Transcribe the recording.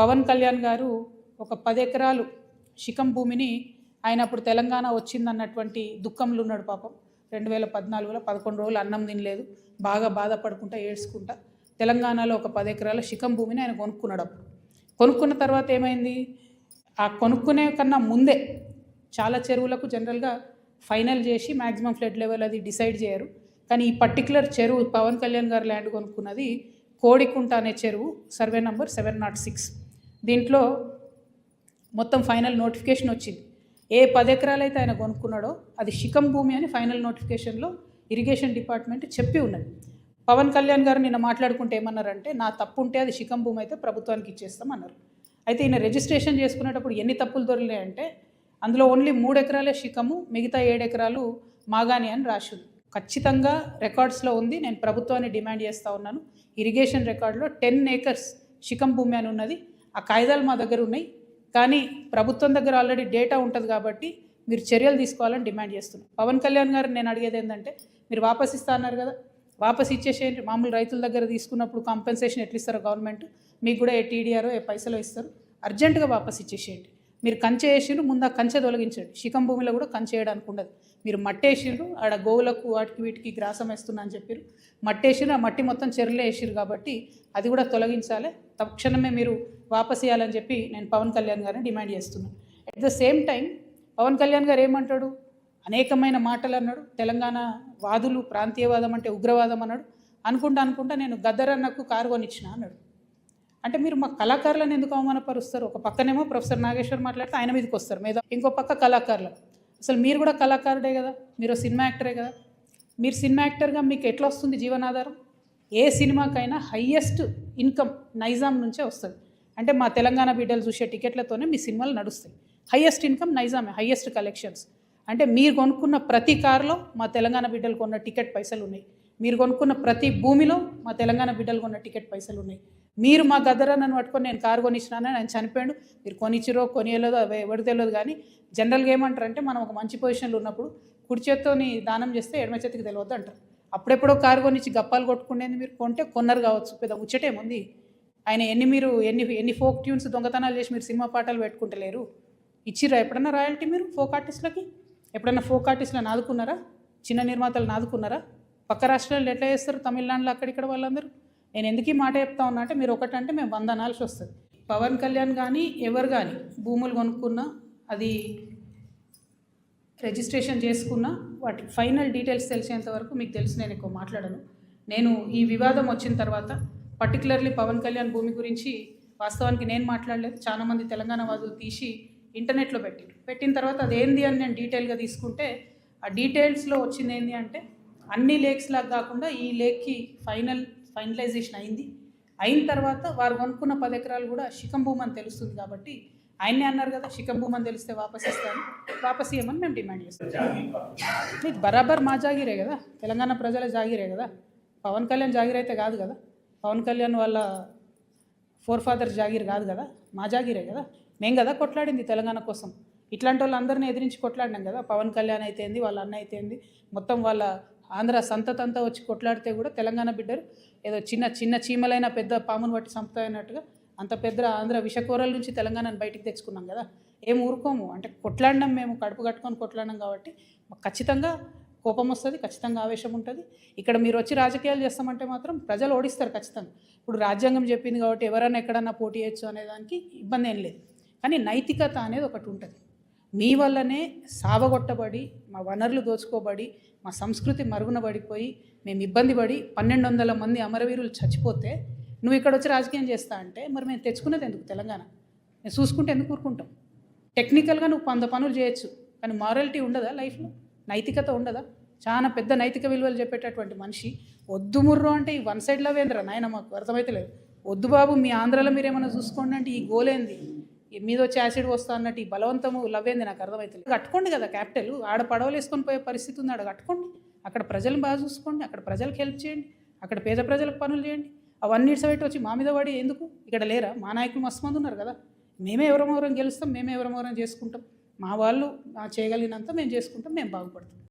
పవన్ కళ్యాణ్ గారు ఒక 10 ఎకరాలు శిఖం భూమిని ఆయన అప్పుడు తెలంగాణ వచ్చిందన్నటువంటి దుఃఖంలో ఉన్నాడు పాపం. 2014లో 11 రోజులు అన్నం తినలేదు, బాగా బాధపడుకుంటా ఏడ్చుకుంటా తెలంగాణలో ఒక 10 ఎకరాల శిఖం భూమిని ఆయన కొనుక్కున్నాడు. అప్పుడు కొనుక్కున్న తర్వాత ఏమైంది, ఆ కొనుక్కునే కన్నా ముందే చాలా చెరువులకు జనరల్గా ఫైనల్ చేసి మ్యాక్సిమం ఫ్లడ్ లెవెల్ అది డిసైడ్ చేయరు. కానీ ఈ పర్టికులర్ చెరువు పవన్ కళ్యాణ్ గారు ల్యాండ్ కొనుక్కున్నది కోడికుంట అనే చెరువు, సర్వే నంబర్ 706. దీంట్లో మొత్తం ఫైనల్ నోటిఫికేషన్ వచ్చింది. ఏ 10 ఎకరాలు అయితే ఆయన కొనుక్కున్నాడో అది శిఖం భూమి అని ఫైనల్ నోటిఫికేషన్లో ఇరిగేషన్ డిపార్ట్మెంట్ చెప్పి ఉన్నది. పవన్ కళ్యాణ్ గారు నిన్న మాట్లాడుకుంటే ఏమన్నారంటే, నా తప్పు ఉంటే అది శిఖం భూమి అయితే ప్రభుత్వానికి ఇచ్చేస్తాం అన్నారు. అయితే ఈయన రిజిస్ట్రేషన్ చేసుకునేటప్పుడు ఎన్ని తప్పులు దొరికాయంటే, అందులో ఓన్లీ 3 ఎకరాలే శిఖము, మిగతా 7 ఎకరాలు మాగాని అని రాసింది. ఖచ్చితంగా రికార్డ్స్లో ఉంది. నేను ప్రభుత్వాన్ని డిమాండ్ చేస్తూ ఉన్నాను. ఇరిగేషన్ రికార్డులో 10 ఏకర్స్ శిఖం భూమి అని ఉన్నది. ఆ కాగితాలు మా దగ్గర ఉన్నాయి. కానీ ప్రభుత్వం దగ్గర ఆల్రెడీ డేటా ఉంటుంది కాబట్టి మీరు చర్యలు తీసుకోవాలని డిమాండ్ చేస్తున్నాను. పవన్ కళ్యాణ్ గారు నేను అడిగేది ఏంటంటే, మీరు వాపస్ ఇస్తా అన్నారు కదా, వాపస్ ఇచ్చేసేయండి. మామూలు రైతుల దగ్గర తీసుకున్నప్పుడు కాంపెన్సేషన్ ఎట్లా ఇస్తారో గవర్నమెంట్, మీకు కూడా ఏ టీడీఆరో ఏ పైసలు ఇస్తారు, అర్జెంటుగా వాపస్ ఇచ్చేసేయండి. మీరు కంచె వేసిండ్రు, ముందు ఆ కంచె తొలగించండి. శిఖం భూమిలో కూడా కంచె వేయడానికి ఉండదు. మీరు మట్టేసిండ్రు, ఆడ గోవులకు వాటికి వీటికి గ్రాసం వేస్తున్నా అని చెప్పారు. మట్టేసిండ్రు, ఆ మట్టి మొత్తం చెరువులే వేసిరు కాబట్టి అది కూడా తొలగించాలి. తక్షణమే మీరు వాపస్ ఇవ్వాలని చెప్పి నేను పవన్ కళ్యాణ్ గారిని డిమాండ్ చేస్తున్నాను. At the same time Pawan Kalyan గారు ఏమంటాడు, అనేకమైన మాటలు అన్నాడు. తెలంగాణ వాదులు ప్రాంతీయవాదం అంటే ఉగ్రవాదం అన్నాడు. అనుకుంటా నేను గద్దరన్నకు కారు కొనిచ్చిన అన్నాడు. అంటే మీరు మా కళాకారులను ఎందుకు అవమానపరుస్తారు? ఒక పక్కనేమో ప్రొఫెసర్ నాగేశ్వర్ మాట్లాడితే ఆయన మీదకి వస్తారు మీద, ఇంకో పక్క కళాకారులు. అసలు మీరు కూడా కళాకారుడే కదా, మీరు సినిమా యాక్టరే కదా. మీరు సినిమా యాక్టర్గా మీకు ఎట్లా వస్తుంది జీవనాధారం? ఏ సినిమాకైనా హయ్యెస్ట్ ఇన్కమ్ నైజాం నుంచే వస్తుంది. అంటే మా తెలంగాణ బిడ్డలు చూసే టికెట్లతోనే మీ సినిమాలు నడుస్తాయి. హయ్యెస్ట్ ఇన్కమ్ నైజామే, హయ్యెస్ట్ కలెక్షన్స్. అంటే మీరు కొనుక్కున్న ప్రతి కారులో మా తెలంగాణ బిడ్డలు కొన్న టికెట్ పైసలు ఉన్నాయి. మీరు కొనుక్కున్న ప్రతి భూమిలో మా తెలంగాణ బిడ్డలు కొన్న టికెట్ పైసలు ఉన్నాయి. మీరు మా గద్దరన్నను పట్టుకొని నేను కారు కొనిచ్చినానని ఆయన చనిపోయాడు. మీరు కొనిచ్చిరో కొనియలేదో ఎవరు తెలియదు. కానీ జనరల్గా ఏమంటారంటే, మనం ఒక మంచి పొజిషన్లో ఉన్నప్పుడు కుడి చేత్తోని దానం చేస్తే ఎడమ చేతికి తెలియదు అంటారు. అప్పుడెప్పుడో కారు కొనిచ్చి గప్పాలు కొట్టుకునేది మీరు కొంటే కొన్నారు కావచ్చు, పెద్ద ముచ్చటేముంది. ఆయన ఎన్ని ఫోక్ ట్యూన్స్ దొంగతనాలు చేసి మీరు సినిమా పాటలు పెట్టుకుంటలేరు. ఇచ్చిరా ఎప్పుడన్నా రాయల్టీ మీరు ఫోక్ ఆర్టిస్టులకి? ఎప్పుడన్నా ఫోక్ ఆర్టిస్టులను ఆదుకున్నారా? చిన్న నిర్మాతలను ఆదుకున్నారా? పక్క రాష్ట్రాల్లో ఎట్లా చేస్తారు, తమిళనాడులో అక్కడిక్కడ వాళ్ళందరూ. నేను ఎందుకు ఈ మాట చెప్తా ఉన్నా అంటే, మీరు ఒకటంటే మేము 100 అనాల్సి వస్తుంది. పవన్ కళ్యాణ్ కానీ ఎవరు కానీ భూములు కొనుక్కున్నా, అది రిజిస్ట్రేషన్ చేసుకున్నా, వాటి ఫైనల్ డీటెయిల్స్ తెలిసేంత వరకు మీకు తెలిసి నేను ఎక్కువ మాట్లాడను. నేను ఈ వివాదం వచ్చిన తర్వాత పర్టికులర్లీ పవన్ కళ్యాణ్ భూమి గురించి వాస్తవానికి నేను మాట్లాడలేదు. చాలామంది తెలంగాణ వాదులు తీసి ఇంటర్నెట్లో పెట్టిన తర్వాత అదేంది అని నేను డీటెయిల్గా తీసుకుంటే, ఆ డీటెయిల్స్లో వచ్చింది ఏంటి అంటే, అన్ని లేక్స్ లాగా కాకుండా ఈ లేక్కి ఫైనలైజేషన్ అయిన తర్వాత వారు కొనుక్కున్న 10 ఎకరాలు కూడా శిఖం భూమి అని తెలుస్తుంది. కాబట్టి ఆయనే అన్నారు కదా, శిఖం భూమి అని తెలిస్తే వాపస్ ఇస్తాను, వాపస్ ఇవ్వమని మేము డిమాండ్ చేస్తాం. మీకు బరాబర్ మా జాగిరే కదా, తెలంగాణ ప్రజల జాగిరే కదా. పవన్ కళ్యాణ్ జాగిర్ అయితే కాదు కదా, పవన్ కళ్యాణ్ వాళ్ళ ఫోర్ ఫాదర్ జాగిర్ కాదు కదా, మా జాగిరే కదా. మేము కదా కొట్లాడింది తెలంగాణ కోసం. ఇట్లాంటి వాళ్ళందరినీ ఎదిరించి కొట్లాడినాం కదా. పవన్ కళ్యాణ్ అయితే ఏంది, వాళ్ళ అన్న అయితే ఏంది, మొత్తం వాళ్ళ ఆంధ్ర సంతతంతా వచ్చి కొట్లాడితే కూడా తెలంగాణ బిడ్డలు ఏదో చిన్న చీమలైన పెద్ద పామును బట్టి సంపుతాయన్నట్టుగా అంత పెద్ద ఆంధ్ర విషకూరల నుంచి తెలంగాణను బయటికి తెచ్చుకున్నాం కదా. ఏం ఊరుకోము అంటే, కొట్లాడినాం, మేము కడుపు కట్టుకొని కొట్లాడినాం కాబట్టి మాకు ఖచ్చితంగా కోపం వస్తుంది, ఖచ్చితంగా ఆవేశం ఉంటుంది. ఇక్కడ మీరు వచ్చి రాజకీయాలు చేస్తామంటే మాత్రం ప్రజలు ఓడిస్తారు ఖచ్చితంగా. ఇప్పుడు రాజ్యాంగం చెప్పింది కాబట్టి ఎవరైనా ఎక్కడన్నా పోటీ చేయొచ్చు అనేదానికి ఇబ్బంది ఏం లేదు. కానీ నైతికత అనేది ఒకటి ఉంటుంది. మీ వల్లనే సావగొట్టబడి, మా వనరులు దోచుకోబడి, మా సంస్కృతి మరుగున పడిపోయి, మేము ఇబ్బంది పడి 1200 మంది అమరవీరులు చచ్చిపోతే నువ్వు ఇక్కడ వచ్చి రాజకీయం చేస్తా అంటే, మరి మేము తెచ్చుకునేది ఎందుకు తెలంగాణ? మేము చూసుకుంటే ఎందుకు ఊరుకుంటాం? టెక్నికల్గా నువ్వు 100 పనులు చేయొచ్చు, కానీ మారాలిటీ ఉండదా లైఫ్లో? నైతికత ఉండదా? చాలా పెద్ద నైతిక విలువలు చెప్పేటటువంటి మనిషి వద్దు ముర్రో అంటే ఈ వన్ సైడ్ లవ్ ఏంద్రా నాయన, మాకు అర్థమైతే లేదు. వద్దు బాబు, మీ ఆంధ్రాలో మీరు ఏమైనా చూసుకోండి అంటే ఈ గోలేంది, మీద వచ్చి యాసిడ్ వస్తా అన్నట్టు ఈ బలవంతము లవ్ ఏంది, నాకు అర్థమవుతుంది. కట్టుకోండి కదా క్యాపిటల్, ఆడ పడవలు వేసుకొని పోయే పరిస్థితి ఉంది, ఆడ కట్టుకోండి. అక్కడ ప్రజలను బాగా చూసుకోండి, అక్కడ ప్రజలకు హెల్ప్ చేయండి, అక్కడ పేద ప్రజలకు పనులు చేయండి. అవన్నీ ఇట్స్ వచ్చి మా మీద పడి ఎందుకు? ఇక్కడ లేరా మా నాయకులు? మస్తు మంది ఉన్నారు కదా. మేమే ఎవరమవరం గెలుస్తాం, మేమే ఎవరమవరం చేసుకుంటాం. మా వాళ్ళు చేయగలిగినంత మేము చేసుకుంటాం, మేము బాగుపడతాం.